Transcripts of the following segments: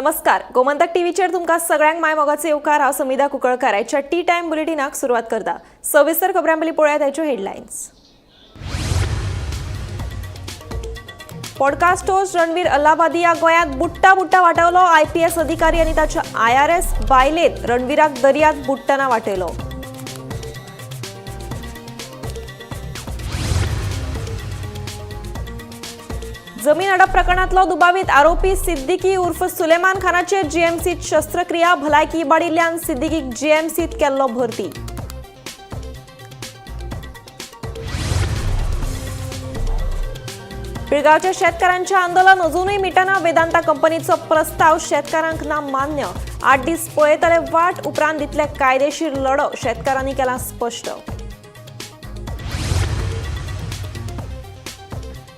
नमस्कार, गोमंतक टीव्हीचेर तुमकां सगळ्यांक माय मोगाचे येवकार। हांव समिधा कुंकळकार। आयच्या टी टाइम बुलेटिनाक सुरवात करता। सविस्तर खबरां पयलीं पळयात आयच्यो हेडलायन्स। पॉडकास्ट होस्ट रणवीर अल्लाबादी ह्या गोंयांत बुडटा वाटवलो। IPS अधिकारी आनी ताच्या IRS बायलेन रणवीराक दर्यांत बुडटना वाटयलो। जमीन अडप प्रकरणातलो दुबावीत आरोपी सिद्दीकी उर्फ सुलेमान खानाचेर GMCत शस्त्रक्रिया। भलायकी इबाडिल्ल्यान सिद्दीकीक GMCत केल्लो भरती। पिळगांवच्या शेतकारांचें आंदोलन अजूनय मिटना। वेदांता कंपनीचो प्रस्ताव शेतकारांक ना मान्य। 8 दीस पळयतले वाट, उपरांत दितले कायदेशीर लढो, शेतकारांनी केला स्पष्ट।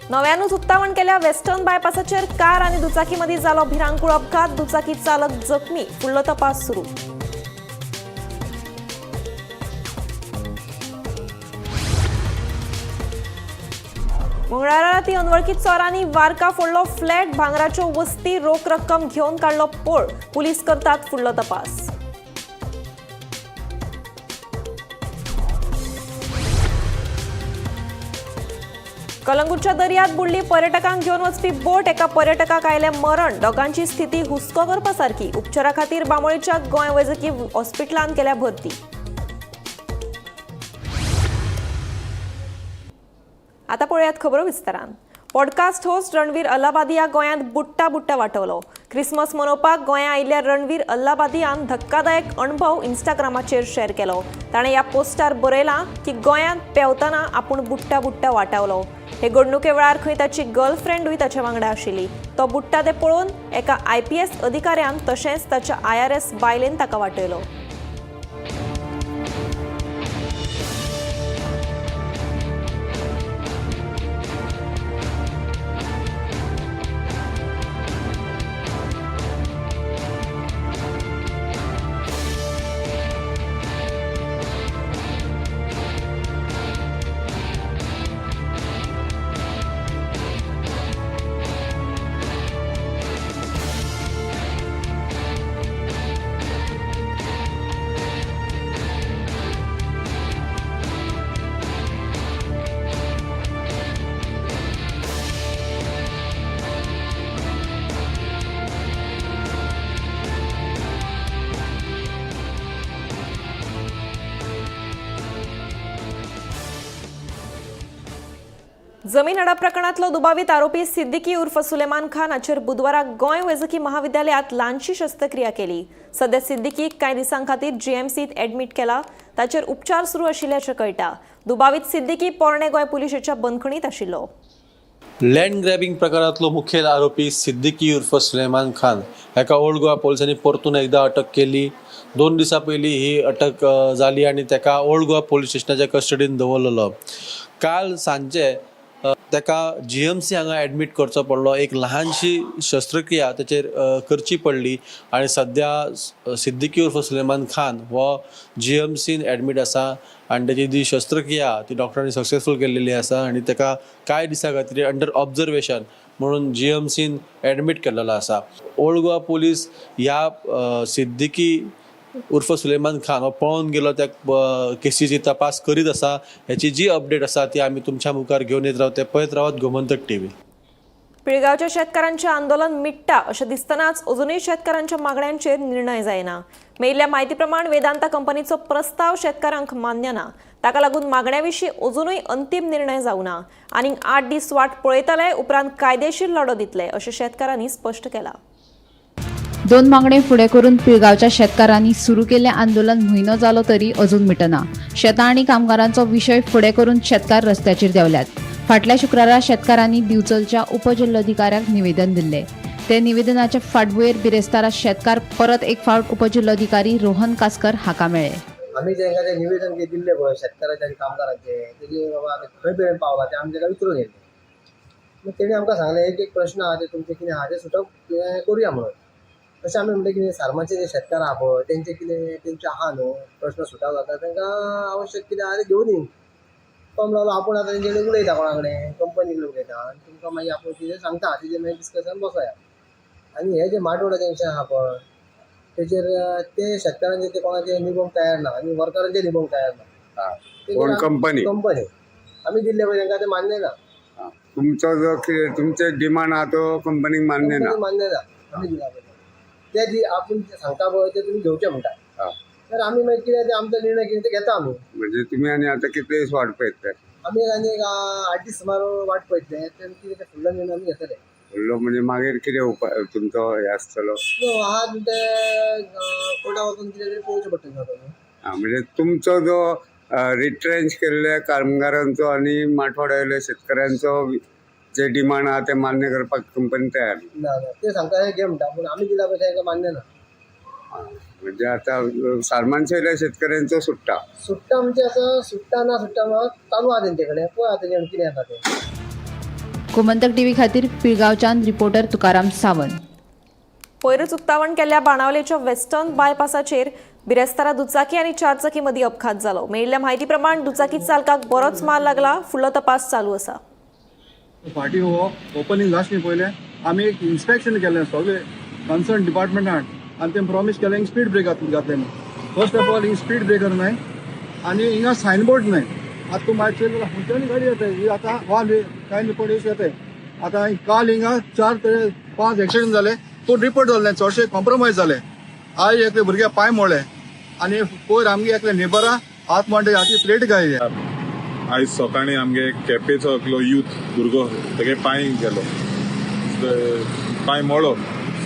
नव्यानूच उक्तावण केल्या वेस्टर्न बायपासाचेर कार आनी दुचाकी मदीं जालो भिरांकूळ अपघात। दुचाकी चालक जखमी, फुडलो तपास सुरू। मंगळारा राती अनवळखी चोरांनी वारका फोडलो फ्लॅट। भांगराच्यो वस्ती, रोख रक्कम घेवन काडलो पळ। पुलीस करतात फुडलो तपास। कलंगूटच्या दर्यांत बुडली पर्यटकांक घेवन वचपी बोट। एका पर्यटकाक आयलें मरण। दोगांची स्थिती हुस्को करपासारकी। उपचारा खातीर बांबोळेच्या गोंय वैजकी हॉस्पिटलांत केल्या भरती। आता पळयात खबरो विस्तारान। पॉडकास्ट होस्ट रणवीर अल्लाबादी ह्या गोंयांत बुडटा वाटवलो। क्रिसमस मनोवपाक गोंया आयिल्ल्या रणवीर अल्लाबादियान धक्कादायक अणभव इंस्टाग्रामाचेर शेअर केलो। ताणें ह्या पोस्टार बरयलां की गोंयांत पेवतना आपूण बुडटा वाटावलो। हे घडणुके वेळार खंय ताची गर्लफ्रेंडूय ताचे वांगडा आशिल्ली। तो बुडटा तें पळोवन एका IPS अधिकाऱ्यान तशेंच ताच्या IRS बायलेन ताका वाटयलो। जमीन अडप प्रकरणातलो दुबावीत आरोपी सिद्दीकी उर्फ सुलेमान खान हाचेर बुधवाराक गोंय वैजकी महाविद्यालयात ल्हानशी शस्त्रक्रिया केली। सध्या सिद्दीकीक कांय दिसां खातीर GMCत एडमिट केला। ताचेर उपचार सुरू आशिल्ल्याचें कळटा। दुबावीत सिद्दीकी पोरणे गोंय पुलिशेच्या बंदखणीत आशिल्लो। लँड ग्रॅबिंग प्रकारातलो मुखेल आरोपी सिद्दीकी उर्फ सुलेमान खान हाका ओल्ड गोवा पोलिसांनी परतून एकदा अटक केली। 2 दिसां पयलीं ही अटक जाली आनी ताका ओल्ड गोवा पोलीस स्टेशनाच्या कस्टडीन दवरलेलो। काल सांजे ताका GMC हांगा एडमिट करचो पडलो। एक ल्हानशी शस्त्रक्रिया ताचेर करची पडली आनी सध्या सिद्दीकी उर्फ सुलेमान खान हो GMCन एडमिट आसा आनी ताची जी शस्त्रक्रिया ती डॉक्टरांनी सक्सेसफूल केल्ली आसा आनी ताका कांय दिसां खातीर अंडर ऑब्जर्वेशन म्हणून GMCन एडमिट केल्लो आसा। ओल्ड गोवा पोलीस ह्या सिद्दीकी उर्फ सुलेमान खान हो पळोवन गेलो त्या केसीची तपास करीत आसा। ह्याची जी अपडेट आसा ती आमी तुमच्या मुखार घेवन येत रावते। पळयत रावत गोमंतक TV। पिळगांवच्या शेतकारांचें आंदोलन मिटटा अशें दिसतनाच अजूनय शेतकारांच्या मागण्यांचेर निर्णय जायना। मेळिल्ल्या म्हायती प्रमाण वेदांता कंपनीचो प्रस्ताव शेतकारांक मान्य ना। ताका लागून मागण्यांविशीं अजूनय अंतीम निर्णय जावना। आनीक 8 दीस वाट पळयतले, उपरांत कायदेशीर लढो दितले अशें शेतकारांनी स्पश्ट केलां। 2 मागणे फुडें करून पिळगांवच्या शेतकारांनी सुरू केल्लें आंदोलन म्हयनो जालो तरी अजून मिटना। शेतां आनी कामगारांचो विशय फुडें करून शेतकार रस्त्याचेर देंवल्यात। फाटल्या शुक्रारा शेतकारांनी दिवचलच्या उपजिल्लोधिकाऱ्याक निवेदन दिल्लें। ते निवेदनाच्या फाटभुंयेर बिरेस्तारा शेतकार परत एक फावट उपजिल्लोधिकारी रोहन कासकर हाका मेळ्ळे। आम्ही जेंका ते निवेदन दिल्ले पळय शेतकाराचे आनी कामगारांचे तेजे बाबा खंय पर्यंत पावला ते आमी तेका विचारून येयले। मग तेणी आमकां सांगलें एक प्रश्न आहा ते तुमचे कितें आहा ते सुटप करुया म्हणून। तशें आमी म्हणलें कितें सारमाचे जे शेतकार आहा पळय तेंचे कितें तेंचे आहा न्हू प्रश्न सुटाव जाता तांकां आवश्यक कितें आहा तें घेवन येयन। तो म्हणलो आपूण आतां तेंचे कडेन उलयता कोणा कडेन कंपनी कडेन उलयता आनी तुमकां मागीर आपूण कितें सांगता तेजेर मागीर डिस्कशन बसया। आणि हे जे माटवाडा जंक्शन आहा पळय तेचेर ते शेतकऱ्यांचे ते कोणाचे निबंग तयार ना आणि वर्करांचे निबंग तयार ना. कोण कंपनी आम्ही दिल्ले पळय तांकां ते मान्य ना. तुमचो जो तुमचे डिमांड आहा तो कंपनीक मान्य ना. कंपनीक मान्य ना. आम्ही दिला पळय ते जी आपण सांगता पळय ते तुम्ही घेवचे म्हणटा. तर आम्ही मागीर कितें ते आमचो निर्णय कितें ते घेता आमी. म्हणजे तुम्ही आणि आता कितले दीस वाट पळयता? आमी आनी एक 8 दीस सुमार वाट पळयतले तेन्ना कितें ते फुडलो निर्णय आमी घेतले. फुडलो म्हणजे मागीर कितें उपाय तुमचो हे आसतलो? आहा ते कोर्टा वचून कितें तरी पळोवचें पडटलें. म्हणजे तुमचो जो रिट्रेंच केल्ल्या कामगारांचो आणि माठवाड्यावयल्या शेतकऱ्यांचो जे डिमांड आहा ते मान्य करपाक कंपनी तयार ना ना ते सांगता हे घे म्हणटा पूण आमी दिला पळय तांकां मान्य ना. म्हणजे आता सारमानशेल्या शेतकऱ्यांचो सुट्टा म्हणजे असं सुट्टा म्हाका चालू आहा तेंचे कडेन पळय आतां तेंचे कितें आसा तें. गोमंतक टीव्ही खातीर पिळगांवच्यान रिपोर्टर तुकाराम सावंत. पयरूच उक्तावण केल्ल्या बाणावलेच्या वेस्टर्न बायपासाचेर बिरेस्तारा दुचाकी आनी चारचाकी मदीं अपघात जालो. मेळिल्ल्या म्हायती प्रमाण दुचाकी चालकाक बरोच मार लागला. फुडलो तपास चालू आसा. फाटी हो ओपनिंग लास्ट पयले आमी एक इन्स्पेक्शन केलें सगळे कन्सर्न डिपार्टमेंटान आनी तें प्रॉमिस केलें हिंग स्पीड ब्रेक घातले. फर्स्ट ऑफ ऑल हिंग स्पीड ब्रेकर नाय आनी हिंगा सायनबोर्ड नाय. आतां तूं मागीर चोय जाल्यार खंयच्यानी गाडी येता ही आतां वाल कांय पडीस येता. आतां काल हिंगा 4 ते 5 एक्सिडेंट जाले. तो रिपोर्ट जाले चडशे कॉम्प्रोमायज जाले. आयज एकले भुरगे पांय मोडले आनी पयर आमगे एकले नेबरा हात मांडे हाती प्लेट घायले. आयज सकाळीं आमगे केपेचो एकलो यूथ भुरगो तेगे पांय गेलो, पांय मोडलो,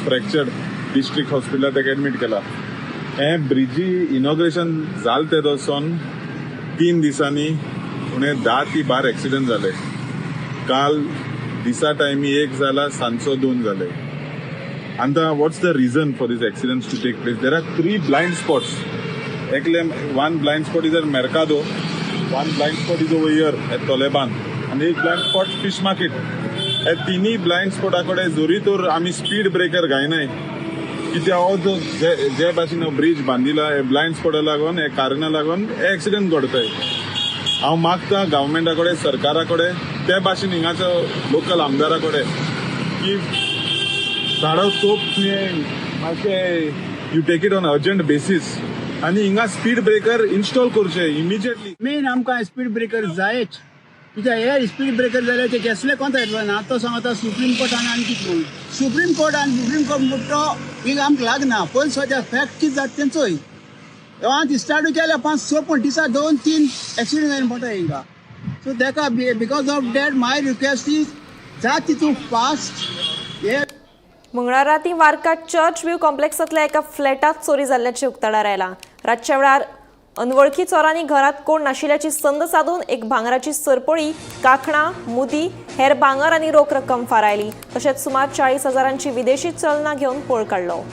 फ्रॅक्चर्ड. डिस्ट्रिक्ट हॉस्पिटलांत तेका एडमीट केला. हे ब्रिजी इनॉग्रेशन जाले ते दोन 3 दिसांनी उणें 10 ते 12 एक्सिडेंट जाले. काल दिसा टायमी 1 जाला, सांजचो 2 जाले. आतां what's the reason for these accidents to take place? There are 3 blind spots. एकले one blind spot is at मेर्कादो, one blind spot is over here at Toleban, and एक blind spot fish market. हे तिनी blind स्पॉटा कडेन जोरी तर आमी speed breaker घायनाय कित्याक हो जो जे भाशेन ब्रिज बांदिला हे ब्लाइंड स्पॉटा लागून, हे कारणा लागून हे एक्सिडेंट घडटाय. हांव मागता गव्हर्मेंटा कडेन, सरकारा कडेन, ते भाशेन हिंगाच्या लोकल आमदारा कडेन की ताबडतोब मातशें you take it on urgent basis आनी हिंगा स्पीड ब्रेकर इन्स्टॉल करचे इमिजिएटली. मेन आमकां स्पीड ब्रेकर जायच. कित्याक हे स्पीड ब्रेकर जाल्यार ते केसले कोंता येतलो ना. आतां सांगता सुप्रीम कोर्टान आनी कितें म्हणून सुप्रीम कोर्ट म्हणटा हिंगा आमकां लागना. पयलीं सद्या फॅक्ट कितें जाता तें चोय. हांव स्टार्ट केल्या 5-6 दिसा 2-3 एक्सिडेंट जायन पडटा हिंगा. सो तेका because of that my request is जात तितून फास्ट. हे मंगळारा रातीं वार्का चर्च व्यू कॉम्प्लेक्सांतल्या एका फ्लॅटात चोरी जाल्ल्याचे उक्ताडार आयला. रातच्या वेळार अनवळखी चोरांनी घरात कोण नाशिल्ल्याची संद साधून एक भांगराची सरपळी, कांकणां, मुदी, हेर भांगर आनी रोख रक्कम फारायली. तशेंच सुमार 40,000ची विदेशी चलनां घेवन पळ काडलो.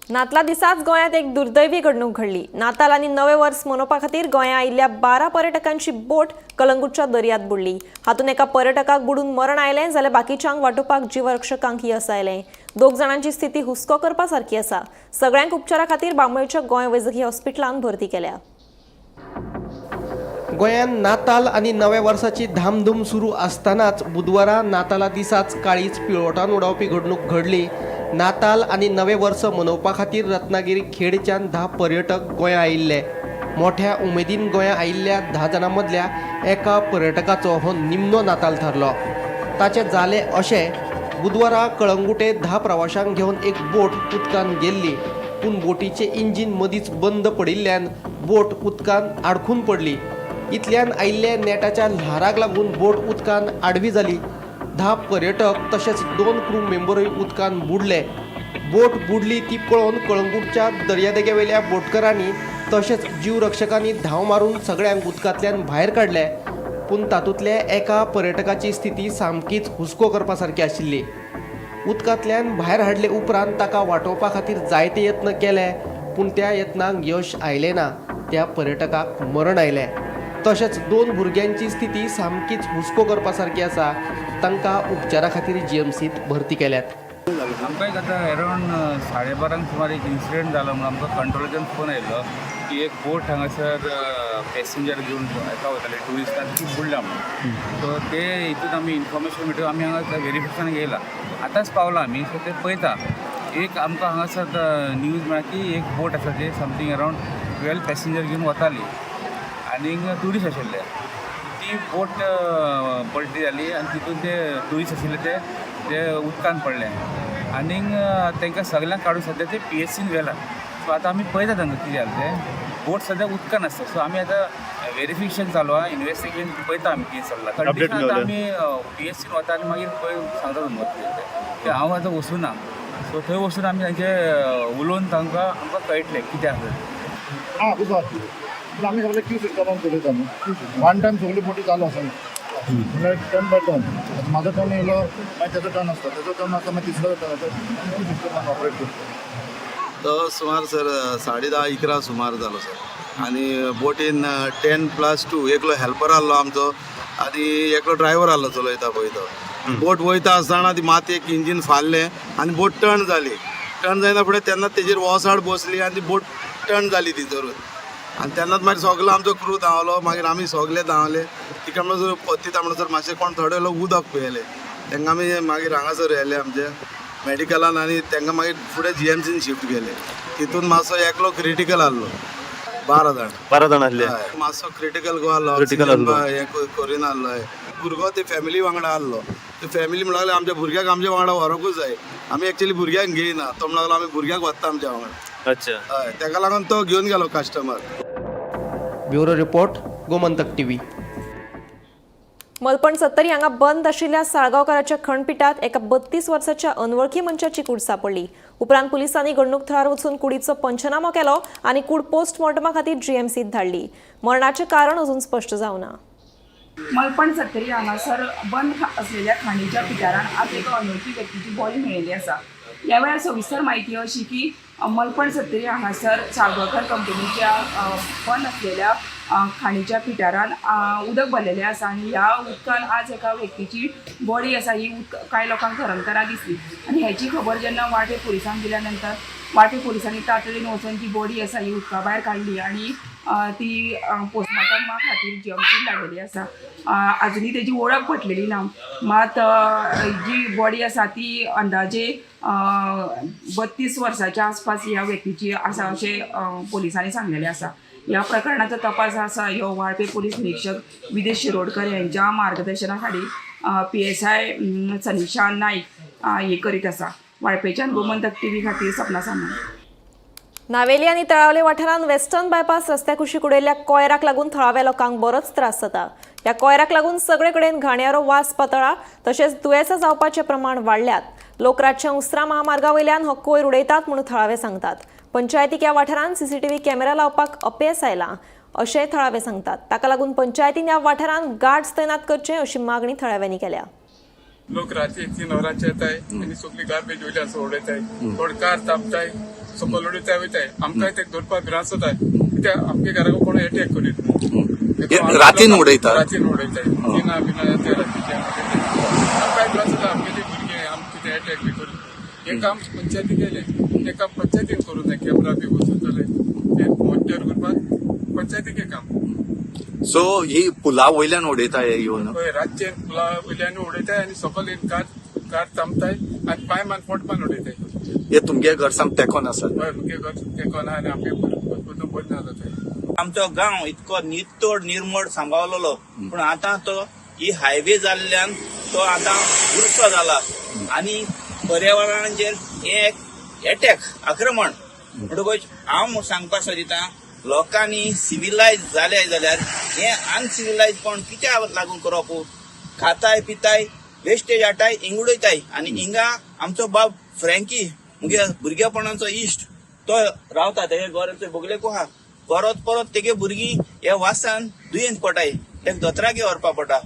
नातला दिसाच गोंयांत एक दुर्दैवी घडणूक घडली. नाताल आनी नवे वर्स मनोवपा खातीर गोंया आयिल्ल्या 12 पर्यटकांची बोट कलंगूटच्या दर्यांत बुडली. हातूंत एका पर्यटकाक बुडून मरण आयलें जाल्यार बाकीच्यांक वाटोवपाक जीवरक्षकांक येस आयलें. 2 जाणांची स्थिती हुस्को करपा सारकी आसा. सगळ्यांक उपचारा खातीर बांबोळेच्या गोंय वैजकी हॉस्पिटलांत भरती केल्या. गोंयांत नाताल आनी नव्या वर्साची धामधूम सुरू आसतनाच बुधवारा नाताला दिसाच काळीज पिळवटान उडोवपी घडणूक घडली. नाताल आनी नवे वर्स मनोवपा खातीर रत्नागिरी खेडच्यान 10 पर्यटक गोंया आयिल्ले. मोठ्या उमेदीन गोंया आयिल्ल्या 10 जाणां मदल्या एका पर्यटकाचो हो निमणो नाताल थारलो. ताचे जाले अशें बुधवारा कळंगुटे 10 प्रवाशांक घेवन एक बोट उदकान गेल्ली, पूण बोटीचें इंजीन मदींच बंद पडिल्ल्यान बोट उदकान आडखून पडली. इतल्यान आयिल्ल्या नेटाच्या ल्हाराक लागून बोट उदकान आडवी जाली. 10 पर्यटक तशेंच 2 क्रू मेंबरूय उदकान बुडले. बोट बुडली ती पळोवन कळंगूटच्या दर्यादेगेवेल्या बोटकारांनी तशेंच जीवरक्षकांनी धांव मारून सगळ्यांक उदकांतल्यान भायर काडले. पूण तातूंतल्या एका पर्यटकाची स्थिती सामकीच हुस्को करपा सारकी आशिल्ली. उदकांतल्यान भायर हाडले उपरांत ताका वाटोवपा खातीर जायते यत्न केले, पूण त्या यत्नांक यश आयलें ना. त्या पर्यटकाक मरण आयलें. तशेंच 2 भुरग्यांची स्थिती सामकीच हुस्को करपा सारकी आसा. तांकां उपचारा खातीर जीएमसीत भरती केल्यात. आमकां एक आतां अरावंड 12:30 सुमार एक इन्सिडेंट जालो म्हणून आमकां कंट्रोलाच्यान फोन आयलो की एक बोट हांगासर पॅसेंजर घेवन एका वयताले ट्युरिस्टांक ती बुडल्या म्हणून. सो ते हितून आमी इन्फॉर्मेशन मेळटून आमी हांगा व्हेरिफिकेशन येयला आतांच पावला आमी. सो ते पळयता एक आमकां हांगासर न्यूज मेळ्ळा की एक बोट आसा ते समथींग अरावंड 12 पॅसेंजर घेवन वताली आनी ट्युरिस्ट आशिल्ले. ती बोट पलटी जाली आनी तितून ते ट्युरिस्ट आशिल्ले ते उदकान पडले आनीक तांकां सगळ्यांक काडून सद्या ते PHCन व्हेला. सो आतां आमी पळयता तांकां कितें जालें तें. बोट सद्या उदकान आसता. सो आमी आतां व्हेरिफिकेशन चालू आहा, इन्वेस्टिगेशन पळयता आमी कितें चल्लां. कंडिशन आतां आमी PHCन वता आनी मागीर पळय सांगता तुमकां ते हांव आतां वचूना. सो थंय वचून आमी तांचे उलोवन तांकां आमकां कळटलें कितें आसा. आमी सगळे क्यू सिस्टमान चलयता न्हू. वन टायम सगळ्यो बोटी चालू आसा म्हणल्यार टर्न बाय टर्न. म्हाजो टर्न येयलो मागीर तेजो टर्न आसता, तेजो टर्न आसता मागीर तिसरो टर्न आसता. क्यू सिस्टमान ऑपरेट करता. तो सुमार सर 10:30-11 सुमार जालो सर. आनी बोटीन 10+2 एकलो हेल्पर आहलो आमचो आनी एकलो ड्रायव्हर आहलो चलयता पळय तो. बोट वयता आसतना ती मातयेक इंजीन फाल्लें आनी बोट टर्न जाली. टर्न जायना फुडें तेन्ना तेजेर वोसाड बसली आनी ती बोट टर्न जाली ती धरून. आनी तेन्नाच मागीर सगलो आमचो क्रू धांवलो. मागीर आमी सगळे धांवले. तिका म्हणसर पत्तिता म्हणसर मातशें कोण थोडे लोक उदक पियेले. तांकां आमी मागीर हांगासर व्हेले आमचे मेडिकलान आनी तांकां मागीर फुडें GMCन शिफ्ट केले. तितून मातसो एकलो क्रिटिकल आहलो. 12 जाण आहले. मातसो क्रिटिकल गो आहलो. हे करिना आहलो. भुरगो ते फॅमिली वांगडा आहलो. ते फॅमिली म्हणून लागले आमच्या भुरग्याक आमच्या वांगडा व्हरोंकूच जाय. आमी एक्चुअली भुरग्यांक घेयना. तो म्हणून लागलो आमी भुरग्याक व्हरता आमच्या वांगडा. अच्छा. हय ताका लागून तो घेवन गेलो customer. Bureau report Gomantak TV. मलपण सत्तरी हांगा बंद आशिल्ल्या साळगांवकाराच्या खंडपिटात एका 32 वर्साच्या अनवळखी मनशाची कूड सापडली. उपरांत पुलिसांनी घडणूक थळार वचून कुडीचो पंचनामो केलो आनी कूड पोस्टमॉर्टमा खातीर GMCत धाडली. मरणाचें कारण अजून स्पश्ट जावना. मलपण सत्तरी हांगासर बंद असलेल्या खाणीच्या पिटारान आज एका अनवळखी व्यक्तीची बॉडी मेळिल्ली आसा. ह्या वेळार सविस्तर म्हायती अशी की मलपण सत्तरी हांगासर साळगांवकर कंपनीच्या बंद असलेल्या खाणीच्या पिटारान उदक भरलेलें आसा आनी ह्या उदकान आज एका व्यक्तीची बॉडी आसा ही कांय लोकांक तरंगतना दिसली. आनी हेची खबर जेन्ना वाटे पुलिसांक दिल्या नंतर वाटे पुलिसांनी तातडीन वचून ती बॉडी आसा ही उदका भायर काडली आनी ती पोस्टमॉर्टमा खातीर GMCत धाडलेली आसा. आजुनी तेजी वळख पटलेली ना. मात जी बॉडी आसा ती अंदाजे 32 वर्साच्या आसपास ह्या व्यक्तीची आसा अशें पुलिसांनी सांगलेलें आसा. ह्या प्रकरणाचो तपास आसा ह्यो वाळपे पोलीस निरीक्षक विदेश शिरोडकर यांच्या मार्गदर्शना खाली PSI सनिशा नाईक हे करीत आसा. वाळपेच्यान गोमंतक TV खातीर सपना सामंत. नावेली आनी तळावले वाठारांत वेस्टर्न बायपास रस्त्या कुशीक उडयल्ल्या कोयराक लागून थळाव्या लोकांक बरोच त्रास जाता. ह्या कोयराक लागून सगळे कडेन घाणयारो वास पातळ्ळा तशेंच दुयेंसां जावपाचें प्रमाण वाडल्यात. लोक रातच्या उस्त्रा महामार्गा वयल्यान हो कोयर उडयतात म्हणून थळावे सांगतात. पंचायतीक ह्या वाठारांत CCTV कॅमेरा लावपाक अपेस आयला अशेंय थळावे सांगतात. ताका लागून पंचायतीन ह्या वाठारांत गार्ड्स तैनात करचे अशी मागणी थळाव्यांनी केल्या. लोक रातचे 3 वरांचे येताय आनी सगळी गार्बेज वयल्यान उडयताय. थोडे कार तापताय सकयल उडयताय वयताय. आमकां ते धरपाक त्रास जाताय कित्याक आमच्या घराक कोण अटॅक करीत रातीन उडयता. उडयताय बिना ते रातीचे आमकां त्रास जाता. आमगेले भुरगे आमचे अटॅक बी करून हे काम पंचायती केले. हे काम पंचायतीन करूं जाय. कॅमेरा बी बसून जाले ते मॉनिटर करपाक पंचायतीक काम. सो ही पुला वयल्यान उडयताय येवन रातचे पुला वयल्यान उडयताय आनी सकयल कार तामताय आनी पायमान फोटमान उडयताय. हे तुमगे घर साम तेकोन आसा. मुगे घर तेकोन आहा आनी आमगे बरें ना जाताय. आमचो गांव इतको नितोड निर्मळ सांबाळलेलो पूण आतां तो ही हायवे जाल्ल्यान तो आतां उर्सो जाला आनी पर्यावरणाचेर एक अटॅक आक्रमण म्हणटकूच हांव सांगपाक सोदितां लोकांनी सिविलायज जाले जाल्यार हे अनसिविलायजपण कित्याक लागून करप. खाताय पिताय वेस्टेज हाडटाय हिंग उडयताय आनी हिंगा आमचो बाब फ्रँकी मुगे भुरगेपणाचो इश्ट तो रावता तेगे घर बोगलेको आहा. परत परत तेगे भुरगीं हे वासान दुयेंत पडटाय. तेका दोतोरागेर व्हरपा पडटा.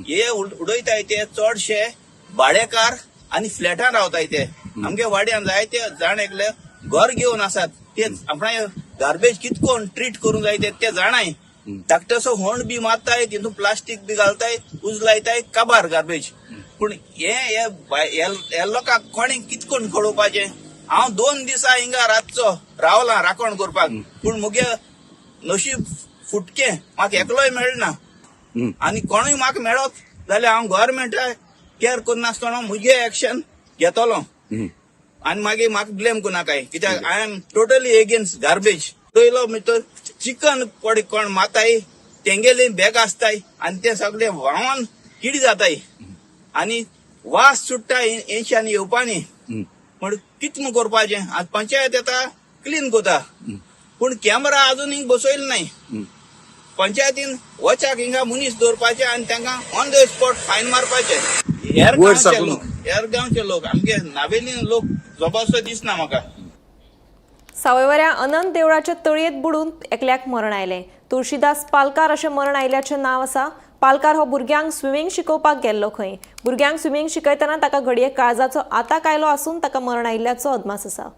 हे उडयताय ते चडशे भाडेकार आनी फ्लॅटान रावताय ते. आमगे वाड्यान जायते जाण एकले घर घेवन आसात. ते आपणा गार्बेज कितकोन ट्रीट करूंक जाय ते जाणाय. धाकटोसो होंड बी मारताय तितून प्लास्टीक बी घालताय उजलायताय काबार गार्बेज. पूण हे लोकांक कोणी कितकोन कळोवपाचें. हांव 2 दिसा हिंगा रातचो रावला राखण करपाक, पूण मुगे नशीब फुटकें, म्हाका एकलोय मेळना. आनी कोणूय म्हाका मेळत जाल्यार हांव गव्हर्मेंटा केअर करनासतना मुगे एक्शन घेतलो. आनी मागीर म्हाका ब्लेम कोनाकाय, कित्याक I am totally against garbage. पयलो भितर चिकन पडी कोण माताय तेंगेली बॅग आसताय आनी ते सगळे व्हांवन किडी जाताय आनी वास सुट्टा येशानी येवपानी. म्हण कितें करपाचें. आज पंचायत येता क्लीन कोता, पूण कॅमेरा आजुनूय बसयलो नाय. पंचायतीन वचाक हिंगा मनीस दवरपाचे आनी तांकां ऑन द स्पॉट फायन मारपाचे. हेर गांवचे लोक आमगे नावेली लोक जबरदस्त दिसना म्हाका. सावयवेऱ्या अनंत देवळाच्या तळयेत बुडून एकल्याक मरण आयलें. तुळशीदास पालकार अशें मरण आयिल्ल्याचें नांव आसा. पालकार हो भुरग्यांक स्विमींग शिकोवपाक गेल्लो खंय. भुरग्यांक स्विमींग शिकयतना ताका घडये काळजाचो आताक आयलो आसून ताका मरण आयिल्ल्याचो अदमास आसा.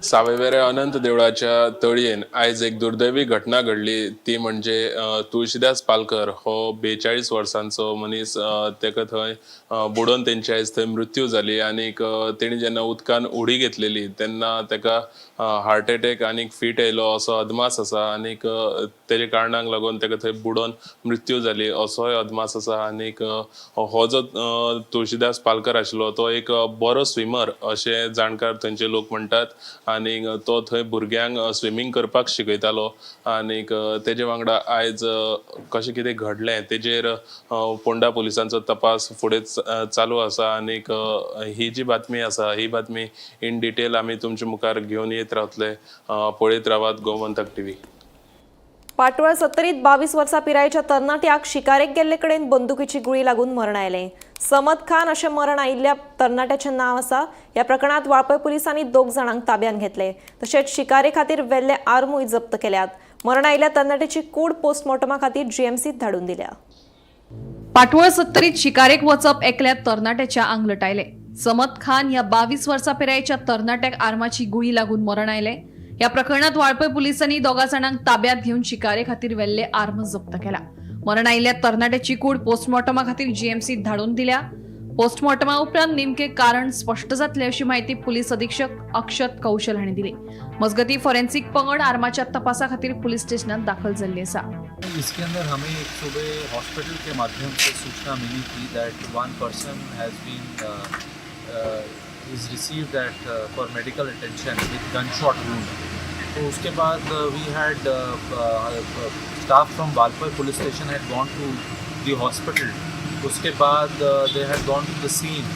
सावयवेऱ्या अनंत देवळाच्या तळयेन आयज एक दुर्दैवी घटना घडली. ती म्हणजे तुळशीदास पालकर हो 42 वर्सांचो मनीस. तेका थंय बुडोवन तेंची आयज थंय मृत्यू जाली. आनीक तेणी जेन्ना उदकान उडी घेतलेली तेन्ना तेका हार्ट अटॅक आनीक फीट येयलो असो अदमास आसा. आनीक तेजे कारणाक लागून तेका थंय बुडोवन मृत्यू जाली असोय अदमास आसा. आनीक हो जो तुळशीदास पालकर आशिल्लो तो एक बरो स्विमर अशें जाणकार थंयचे लोक म्हणटात. आनीक तो थंय भुरग्यांक स्विमींग करपाक शिकयतालो. आनीक तेजे वांगडा आयज कशें कितें घडलें तेजेर पोंडा पुलिसांचो तपास फुडें चालू आसा. आनीक ही जी बातमी आसा ही बातमी इन डिटेल आमी तुमचे मुखार घेवन येत रावतले. पळयत रावात गोमंतक टीव्ही. पाटवळ सत्तरीत 22 वर्सां पिरायेच्या तरणाट्याक शिकारेक गेल्ले कडेन बंदुकीची गुळी लागून मरण आयलें. समद खान अशें मरण आयिल्ल्या तरणाट्याचें नांव आसा. ह्या प्रकरणांत वाळपय पुलिसांनी 2 जाणांक ताब्यात घेतले. तशेंच शिकारे खातीर वेल्ले आर्मूय जप्त केल्यात. मरण आयिल्ल्या तरणाट्याची कूड पोस्टमॉर्टमा खातीर जीएमसीत धाडून दिल्या. पाटवळ सत्तरीत शिकारेक वचप एकल्यात तरणाट्याच्या आंग लटायले. समद खान ह्या 22 वर्सां पिरायेच्या तरणाट्याक आर्माची गुळी लागून मरण आयलें. या प्रकरणात वाळपय पुलिसांनी 2 जाणांक ताब्यात घेऊन शिकारे खातीर वेल्ले आर्म जप्त केला. मरण आयिल्ल्या तरणाट्याची कूड पोस्टमॉर्टमा खातीर जीएमसीत धाडून दिल्या. पोस्टमॉर्टमा उपरांत नेमके कारण स्पष्ट जातले अशी माहिती पुलीस अधीक्षक अक्षत कौशल हांणी दिली. मजगती फॉरेन्सिक पंगड आर्माच्या तपासा खातीर पुलीस स्टेशनात दाखल जाल्ली आसा. इसके अंदर हमें एक सुबह हॉस्पिटल के माध्यम से सूचना मिली थी that one person has been is received that for medical attention with gunshot wound. तो उसके बाद we had staff from Valpai police station had gone to the hospital. उसके बाद they had gone to the scene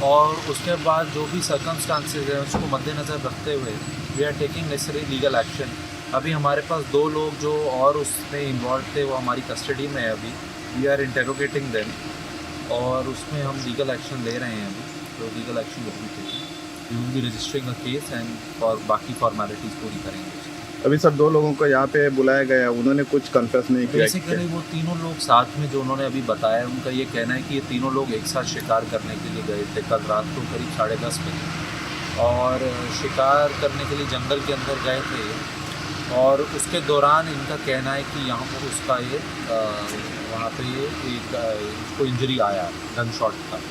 और उसके बाद जो भी circumstances हैं उसको मद्देनज़र रखते हुए we are taking necessary legal action. अभी हमारे पास 2 लोग जो और उसमें इन्वॉल्व थे वो हमारी कस्टडी में है. अभी we are interrogating them और उसमें हम लीगल एक्शन ले रहे हैं. अभी तो legal action will be taken. We will be registering a case and और बाकी फॉर्मेलिटीज़ पूरी करेंगे. अभी सर 2 लोगों को यहाँ पे बुलाया गया, उन्होंने कुछ कन्फेस नहीं किया. बेसिकली वो तीनों लोग साथ में जो उन्होंने अभी बताया उनका ये कहना है कि ये तीनों लोग एक साथ शिकार करने के लिए गए थे कल रात को करीब 10:30 बजे और शिकार करने के लिए जंगल के अंदर गए थे. और उसके दौरान इनका कहना है कि यहाँ पर उसका ये वहाँ पे ये एक उसको इंजरी आया गन शॉट का.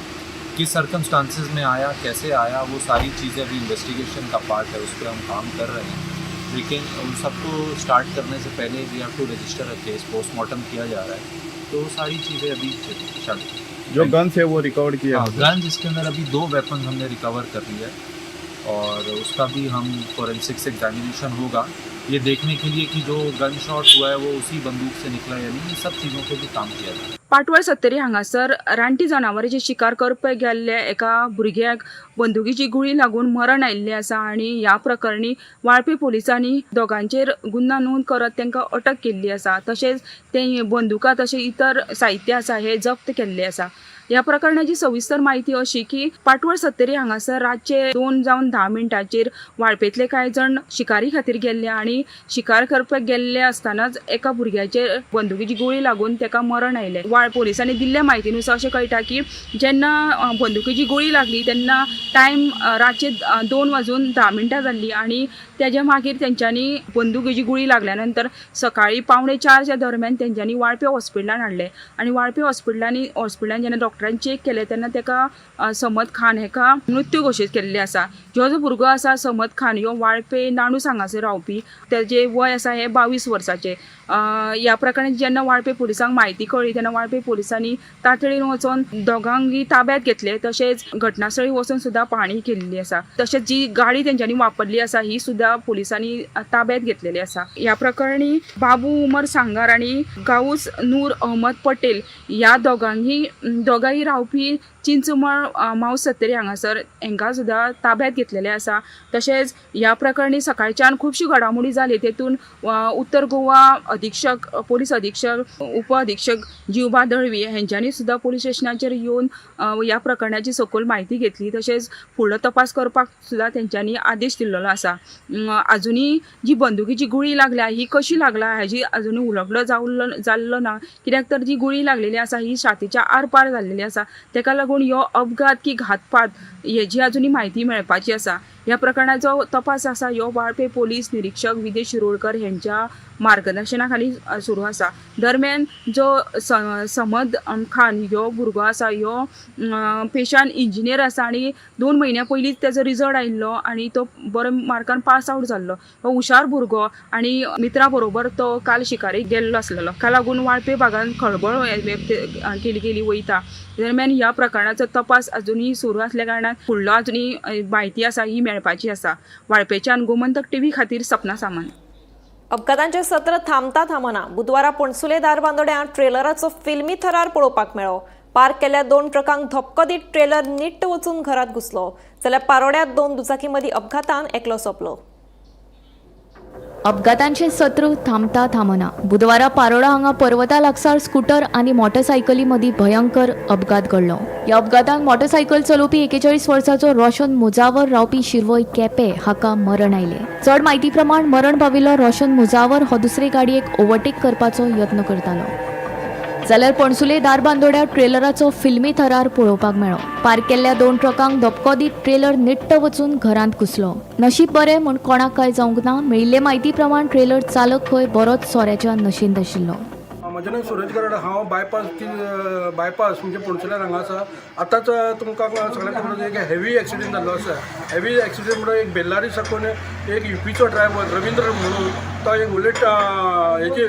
किस सर्कमस्टांसेस में आया, कैसे आया, वो सारी चीज़ें अभी इन्वेस्टिगेशन का पार्ट है, उस पर हम काम कर रहे हैं. लेकिन उन सबको स्टार्ट करने से पहले we have to register a case. Postmortem किया जा रहा है तो सारी चीज़ें अभी चल रही हैं. जो गन्स है वो रिकवर किया. गन जिसके अंदर अभी 2 वेपन हमने रिकवर कर लिया है और उसका भी हम फॉरेंसिक्स एग्जामिनेशन होगा ये देखने के लिए कि जो गन शॉट हुआ है वो उसी बंदूक से निकला है. यानी सब चीज़ों पे भी काम किया जाए. पाटवळ सत्तरी हांगासर रानटी जनावरांची शिकार करपाक गेल्ल्या एका भुरग्याक बंदुकीची गुळी लागून मरण आयिल्लें आसा आनी ह्या प्रकरणी वाळपी पोलिसांनी दोगांचेर गुन्हा नोंद करत तांकां अटक केल्ली आसा. तशेंच ते बंदुका तशें इतर साहित्य आसा हे जप्त केल्ले आसा. ह्या प्रकरणाची सविस्तर माहिती अशी की पाटवळ सत्तरी हांगासर रातचे 2:10 वाळपेतले कांय जाण शिकारी खातीर गेल्ले आनी शिकार करपाक गेल्ले आसतनाच एका भुरग्याचेर बंदुकीची गुळी लागून ताका मरण आयलें. पोलिसांनी दिल्ल्या म्हायतीनुसार अशें कळटा की जेन्ना बंदुकीची गुळी लागली तेन्ना टायम रातचे 2:10 जाल्ली आनी तेज्या मागीर तेंच्यांनी बंदुकीची गुळी लागल्या नंतर सकाळी 3:45 दरम्यान तेंच्यांनी वाळपे हॉस्पिटलान हाडले आनी वाळपे हॉस्पिटलान जेन्ना डॉक्टर डॉक्टरांनी चेक केले तेन्ना ताका समद खान हेका मृत्यू घोशीत केल्ली आसा. जो भुरगो आसा समद खान ह्यो वाळपे नाणूस हांगासर रावपी, तेजे वय आसा हे 22 वर्साचे. ह्या प्रकरणी जेन्ना वाळपे पुलिसांक म्हायती कळ्ळी तेन्ना वाळपे पुलिसांनी तातडीन वचून दोगांकय ताब्यात घेतले. तशेंच घटनास्थळी वचून सुद्दां पाहणी केल्ली आसा. तशेंच जी गाडी तेंच्यांनी वापरली आसा ही सुद्दां पुलिसांनी ताब्यात घेतलेली आसा. ह्या प्रकरणी बाबू उमर सांगार आनी गाऊस नूर अहमद पटेल ह्या दोगांय रावपी चिंचमळ मावस सत्तरी हांगासर हांकां सुद्दां ताब्यात घेतलेले आसा. तशेंच ह्या प्रकरणी सकाळच्यान खुबशी घडामोडी जाली. तेतून उत्तर गोवा अधीक्षक पोलीस अधीक्षक उप अधीक्षक जिवबा दळवी हांच्यांनी सुद्दां पोलीस स्टेशनाचेर येवन ह्या प्रकरणाची सखोल म्हायती घेतली. तशेंच फुडलो तपास करपाक सुद्दां तेंच्यांनी आदेश दिल्लो आसा. आजुनी जी बंदुकीची गुळी लागल्या ही कशी लागला हाजी आजुनी उलगडो जाल्लो ना. कित्याक तर जी गुळी लागलेली आसा ही छातीच्या आरपार जाल्लेली आसा. तेका लागून ह्यो अपघात की घातपात हेजी आजुनी म्हायती मेळपाची आसा. ह्या प्रकरणाचो तपास आसा ह्यो वाळपे पोलीस निरीक्षक विदेश शिरोडकर हांच्या मार्गदर्शना खाली सुरू आसा. दरम्यान जो समद खान ह्यो भुरगो आसा ह्यो पेशान इंजिनियर आसा आनी 2 म्हयन्या पयलींच तेजो रिजल्ट आयिल्लो आनी तो बऱ्या मार्कान पास आवट जाल्लो. हो हुशार भुरगो आनी मित्रा बरोबर तो काल शिकारेक गेल्लो आसलेलो. ताका लागून वाळपे भागांत खळबळ केली वयता. दरम्यान ह्या प्रकरणाचो तपास अजूनही सुरू असल्या कारणान फुडलो अजूनही म्हायती आसा ही मेळपाची आसा. वाळपेच्यान गोमंतक टीव्ही खातीर सपना सामंत. अपघातांचे सत्र थांबता थांबना बुधवारा पणसुले दारबांदोड्यात ट्रेलराचो फिल्मी थरार पळोवपाक मेळ्ळो. पार्क केल्ल्या 2 ट्रकांक धपको दीत ट्रेलर निट्ट वचून घरात घुसलो जाल्यार पारोड्यात 2 दुचाकी मदीं अपघातान एकलो सोंपलो. अपघातांचे सत्र थांबता थांबना बुधवारा पारोडा हांगा पर्वता लागसार स्कूटर आनी मोटरसायकली मदीं भयंकर अपघात घडलो. ह्या अपघातांत मोटरसायकल चलोवपी 41 वर्साचो रोशन मुजावर रावपी शिरवय केपें हाका मरण आयलें. चड म्हायती प्रमाण मरण पाविल्लो रोशन मुजावर हो दुसरे गाडयेक ओव्हरटेक करपाचो यत्न करतालो जाल्यार पणसुले दारबांदोड्या ट्रेलराचो फिल्मी थरार पळोवपाक मेळ्ळो. पार्क केल्ल्या 2 ट्रकांक धपको दीत ट्रेलर निट्ट वचून घरांत घुसलो. नशीब बरें म्हूण कोणाक कांय जावंक ना. मेळिल्ले म्हायती प्रमाण ट्रेलर चालक खंय बरोच सोऱ्याच्या नशेंत आशिल्लो. म्हजें नांव सुरेश गरड. हांव बायपास म्हणजे पणसुल्यार हांगा आसा. आतांच तुमकां सगळ्यांक खबर एक हेवी एक्सिडेंट जाल्लो आसा. हेवी एक्सिडेंट म्हणून एक बेल्लारी साकून एक युपीचो ड्रायव्हर रवींद्र म्हणून तो एक बुलेट हेची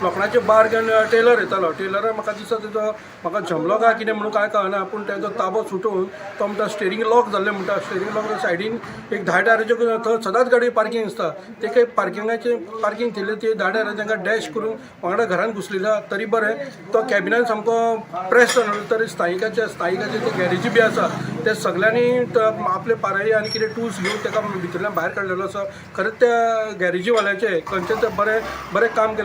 लोखणाचे बार घेवन टेलर येतालो. टेलरान म्हाका दिसता तेजो म्हाका जमलो काय कितें म्हणून कांय कळना पूण तेजो ताबो सुटून तो म्हणटा स्टेरींग लॉक जाल्लें म्हणटा. स्टेरींग लॉक सायडीन एक 10 टायराच्यो थंय सदांच गाडी पार्किंग आसता. ते पार्किंग केल्ले ते 10 टायरां तांकां डॅश करून वांगडा घरान घुसलेला. तरी बरें तो कॅबिनान सामको प्रेस जालो. तरी स्थायिकाचे ते गॅरेजी बी आसा ते सगळ्यांनी आपले पारई आनी कितें टूल्स घेवन ताका भितरल्यान भायर काडलेलो आसा. खरेंच त्या गॅरेजीवाल्याचे खंयचे ते बरें काम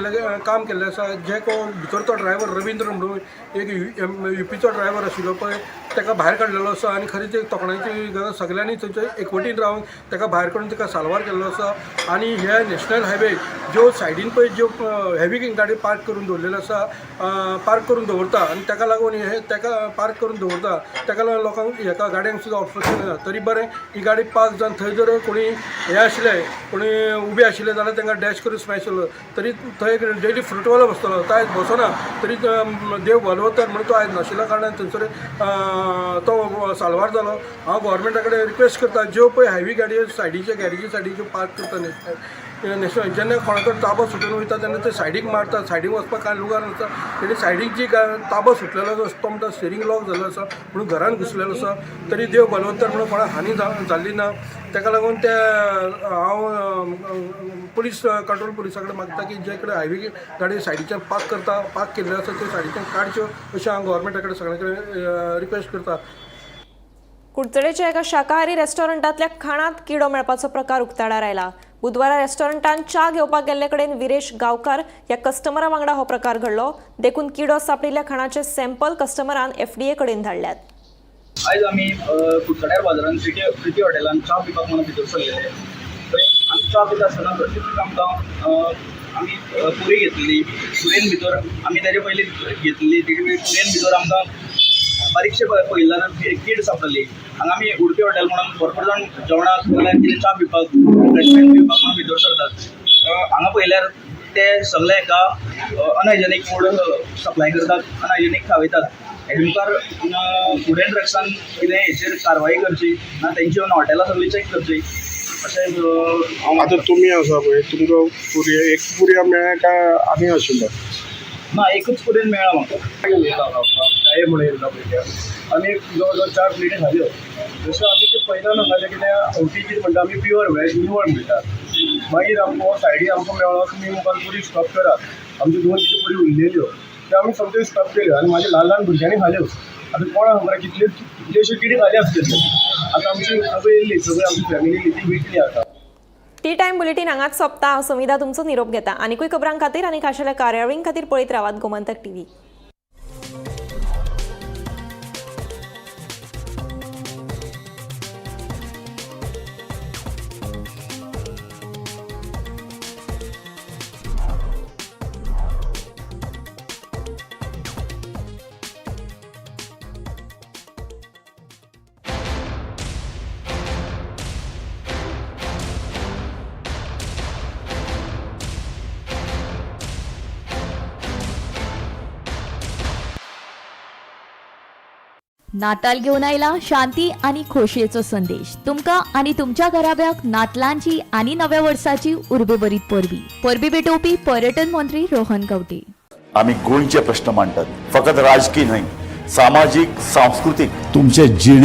केल्लें आसा. जे कोण भितर तो ड्रायव्हर रवींद्र म्हणून एक युपीचो ड्रायव्हर आशिल्लो पळय ताका भायर काडलेलो आसा आनी खरेंच एक तोखणाची सगळ्यांनी थंयचे एकवटीन रावन ताका भायर काडून ताका साल्वार केल्लो आसा. आनी हे नॅशनल हायवे ज्यो सायडीन पळय ज्यो हेवी गाडी पार्क करून दवरलेल्यो आसा पार्क करून दवरता आनी ताका लागून ताका पार्क करून दवरता ताका लागून लोकांक हेका गाडयांक सुद्दां ऑब्स्ट्रक्शन जाता. तरी बरें ही गाडी पार्क जावन थंय जर कोणी हे आशिल्ले कोणी उबे आशिल्ले जाल्यार तांकां डॅश करून स्मॅश केलो. तरी थंय एक डेली फ्रुटवालो बसतलो तो आयज बसना. तरी देव बलवत्तर म्हणून तो आयज नाशिल्ल्या कारणान थंयसर तो साल्वार जालो. हांव गोवोरमेंटा कडेन रिक्वेस्ट करता ज्यो पळय हेवी गाडयो सायडीचे गॅरेजी सायडीक ज्यो पार्क करता नॅशनल जेन्ना कोणाकडे ताबो सुटून वयता तेन्ना ते सायडीक मारता. सायडीक वचपाक कांय लुगार नासता. तेणी सायडीक जी ताबो सुटलेलो आसा तो म्हणटा स्टेरींग लॉक जाल्लो आसा म्हणून घरान घुसलेलो आसा. तरी देव बलवत्तर म्हणून कोणाक हानी जाल्ली ना. ताका लागून ते हांव पुलीस कंट्रोल पुलिसा कडेन मागता की जे कडेन हायवे गाडी सायडीच्यान पार्क केल्ले आसा त्यो सायडीच्यान काडच्यो अशें हांव गोवोरमेंटा कडेन सगळे कडेन रिक्वेस्ट करता. कुडचडेच्या एका शाकाहारी रेस्टॉरंटातल्या खाणात किडो मेळपाचो प्रकार उक्ताडार आयला. बुधवारा रेस्टॉरंटात च्या घेवपाक गेल्ले कडेन विरेश गांवकार ह्या कस्टमरा वांगडा हो प्रकार घडलो. देखून किडो सापडिल्ल्या खाणाचे सॅम्पल कस्टमरान FDA कडेन धाडल्यात. आयज आमी कुडचड्यार बाजारांत प्रिटी हॉटेलांत च्या पिवपाक म्हणून भितर सरलेले. थंय आमी च्या पिता आसतना प्रत्येक आमकां आमी पुरी घेतलेली. पुरेन भितर आमी तेजे पयलीं घेतलेली. तेजे पुरेन भितर आमकां बारीकशे पयल्यान कीड सापडली. हांगा आमी उडपी हॉटेल म्हणून भरपूर जाण जेवणाक जाल्यार कितें च्या पिवपाक रेस्टॉरंट पिवपाक म्हणून भितर सरतात. हांगा पयल्यार ते सगळे एका अनहायजेनीक फूड सप्लाय करतात. अनहायजेनीक खावयतात. हेजे मुखार फूड एंड ड्रग्सान कितें हेचेर कारवाई करची ना तेंची येवन हॉटेलां सगळीं चॅक करची अशें आता तुम्ही आसा पळय तुमकां पुरया एक पुरया मेळ्ळें काय आनी आशिल्लो ना एकूच पुरेन मेळ्ळा म्हाका काय म्हणून येता पळय आनी जवळ जवळ 4 प्लेटी खाल्यो जसो आमी ते पयला नाका कितें ओटीचेर म्हणटा आमी प्युअर वेज निवळ म्हणटात मागीर आमकां सायडीन आमकां मेळ्ळो तुमी मुखार पुरी स्टॉप करात आमच्यो 2-3 पुरी उरलेल्यो त्यो आमी सगळ्यो स्टॉप केल्यो आनी म्हाज्या ल्हान भुरग्यांनी खाल्यो आतां कोणाक खबर कितल्योशो किडी खाली आसतल्यो आतां आमची सगळी येयली सगळी आमची फॅमिली ती विकली आतां टी टाइम बुलेटिन हांगाच सोंपता. हांव समिधा तुमचो निरोप घेता. आनीकूय खबरां खातीर आनी खाशेल्या कार्यावळीं खातीर पळयत रावात गोमंतक टीव्ही. नाताल घेऊन आयला शांती आणि खोशयेचो संदेश तुमकां आनी तुमच्या घराब्याक नातलांची आनी नव्या वर्साची उर्बेभरीत परबी भेटोवपी पर्यटन मंत्री रोहन गावटे. आम्ही गोंयचे प्रश्न मांडटात फकत राजकीय न्हय सामाजीक सांस्कृतीक तुमचे जिणे